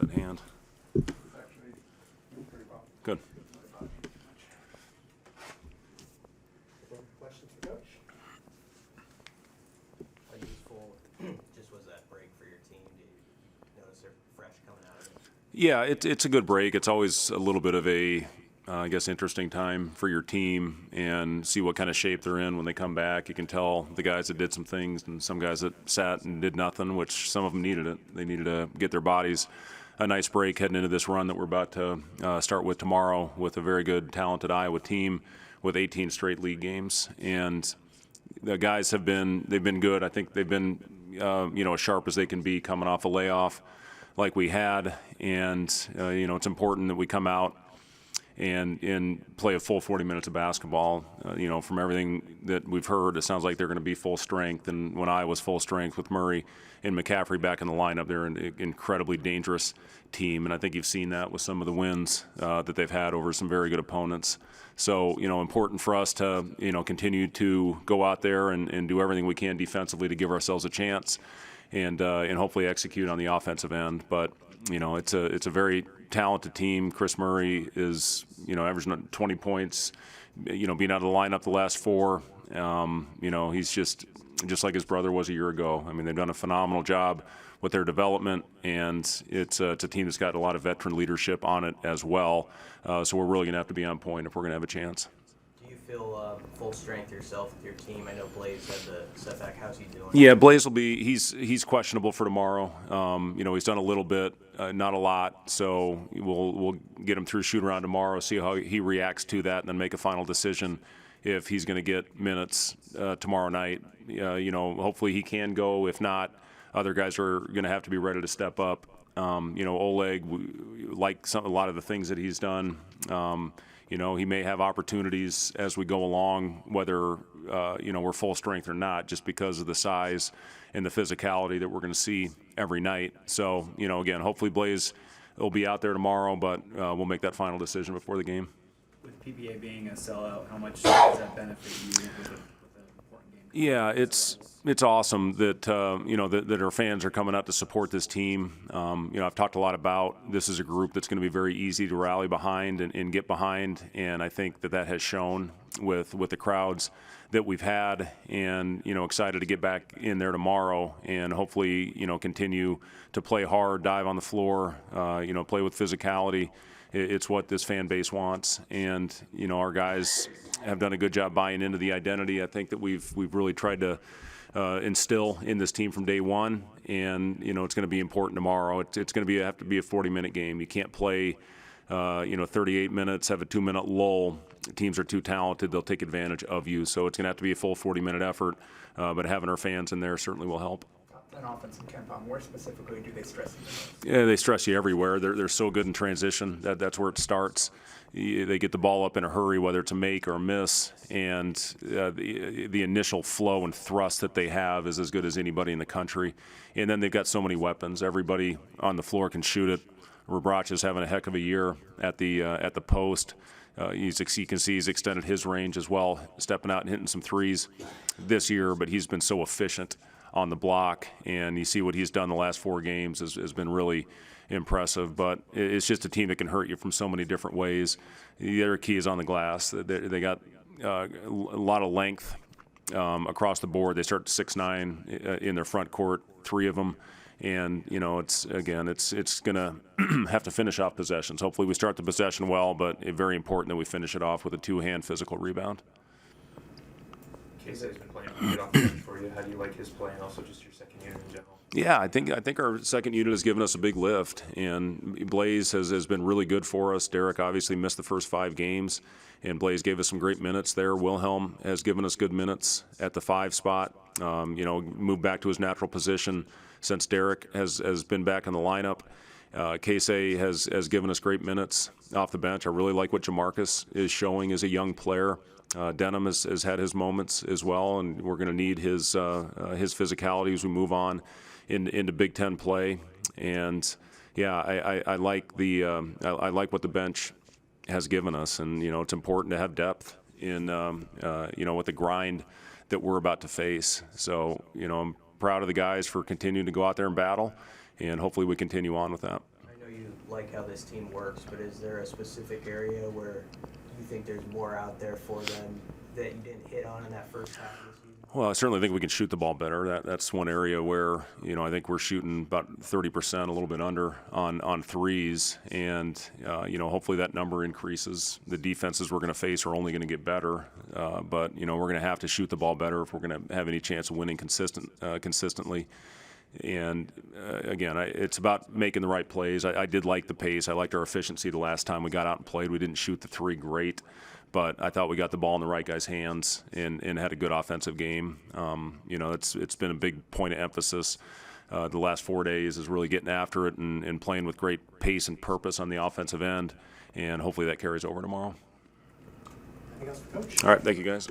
at hand. Good. Questions for Coach? How useful just was that break for your team? Do you notice they're fresh coming out of it? Yeah, it's a good break. It's always a little bit of a, I guess, interesting time for your team and see what kind of shape they're in when they come back. You can tell the guys that did some things and some guys that sat and did nothing, which some of them needed it. They needed to get their bodies a nice break heading into this run that we're about to start with tomorrow with a very good, talented Iowa team with 18 straight league games. And the guys they've been good. I think they've been, as sharp as they can be coming off a layoff like we had. And, it's important that we come out and play a full 40 minutes of basketball. From everything that we've heard, it sounds like they're going to be full strength. And when I was full strength with Murray and McCaffrey back in the lineup, they're an incredibly dangerous team. And I think you've seen that with some of the wins that they've had over some very good opponents. So, important for us to, continue to go out there and do everything we can defensively to give ourselves a chance and hopefully execute on the offensive end. But, it's a very talented team. Chris Murray is, averaging 20 points, being out of the lineup the last four. He's just like his brother was a year ago. I mean, they've done a phenomenal job with their development, and it's a team that's got a lot of veteran leadership on it as well. So we're really going to have to be on point if we're going to have a chance. Do you feel full strength yourself with your team? I know Blaze had the setback. How's he doing? Yeah, Blaze will be. He's questionable for tomorrow. He's done a little bit, not a lot. So we'll get him through shoot around tomorrow, see how he reacts to that, and then make a final decision if he's going to get minutes tomorrow night. Hopefully he can go. If not, other guys are going to have to be ready to step up. Oleg, like a lot of the things that he's done. He may have opportunities as we go along, whether, we're full strength or not, just because of the size and the physicality that we're going to see every night. So, again, hopefully Blaze will be out there tomorrow, but we'll make that final decision before the game. With PBA being a sellout, how much does that benefit you with an important game? Yeah, it's awesome that that our fans are coming out to support this team. I've talked a lot about this is a group that's going to be very easy to rally behind and get behind, and I think that has shown with the crowds that we've had, and excited to get back in there tomorrow and hopefully continue to play hard, dive on the floor, play with physicality. It's what this fan base wants, and our guys have done a good job buying into the identity. I think that we've really tried to instill in this team from day one, and it's going to be important tomorrow. It's going to have to be a 40-minute game. You can't play 38 minutes, have a 2-minute lull. Teams are too talented; they'll take advantage of you. So it's going to have to be a full 40-minute effort. But having our fans in there certainly will help. An offense in KenPom, where specifically do they stress you the most? Yeah, they stress you everywhere. They're so good in transition. That's where it starts. They get the ball up in a hurry, whether it's a make or a miss, and the initial flow and thrust that they have is as good as anybody in the country. And then they've got so many weapons. Everybody on the floor can shoot it. Rabrach is having a heck of a year at the post. You can see he's extended his range as well, stepping out and hitting some threes this year, but he's been so efficient on the block, and you see what he's done the last 4 games has been really impressive. But it's just a team that can hurt you from so many different ways. The other key is on the glass. They got a lot of length across the board. They start 6'9" in their front court, 3 of them. And, it's going to have to finish off possessions. Hopefully we start the possession well, but it's very important that we finish it off with a 2-hand physical rebound. Casey's been playing good off the bench for you. How do you like his play, and also just your second unit in general? Yeah, I think our second unit has given us a big lift, and Blaze has been really good for us. Derek obviously missed the first 5 games, and Blaze gave us some great minutes there. Wilhelm has given us good minutes at the 5 spot. Moved back to his natural position since Derek has been back in the lineup. Casey has given us great minutes off the bench. I really like what Jamarcus is showing as a young player. Denham has had his moments as well, and we're going to need his physicality as we move on into Big Ten play. And yeah, I like I like what the bench has given us, and it's important to have depth in with the grind that we're about to face. So I'm proud of the guys for continuing to go out there and battle, and hopefully we continue on with that. I know like how this team works, but is there a specific area where you think there's more out there for them that you didn't hit on in that first half of the season? Well, I certainly think we can shoot the ball better. That's one area where, I think we're shooting about 30%, a little bit under on threes, and hopefully that number increases. The defenses we're going to face are only going to get better, but we're going to have to shoot the ball better if we're going to have any chance of winning consistently. And again, it's about making the right plays. I did like the pace. I liked our efficiency the last time we got out and played. We didn't shoot the three great, but I thought we got the ball in the right guy's hands and had a good offensive game. It's been a big point of emphasis the last 4 days is really getting after it and playing with great pace and purpose on the offensive end, and hopefully that carries over tomorrow. Anything else for Coach? All right, thank you guys.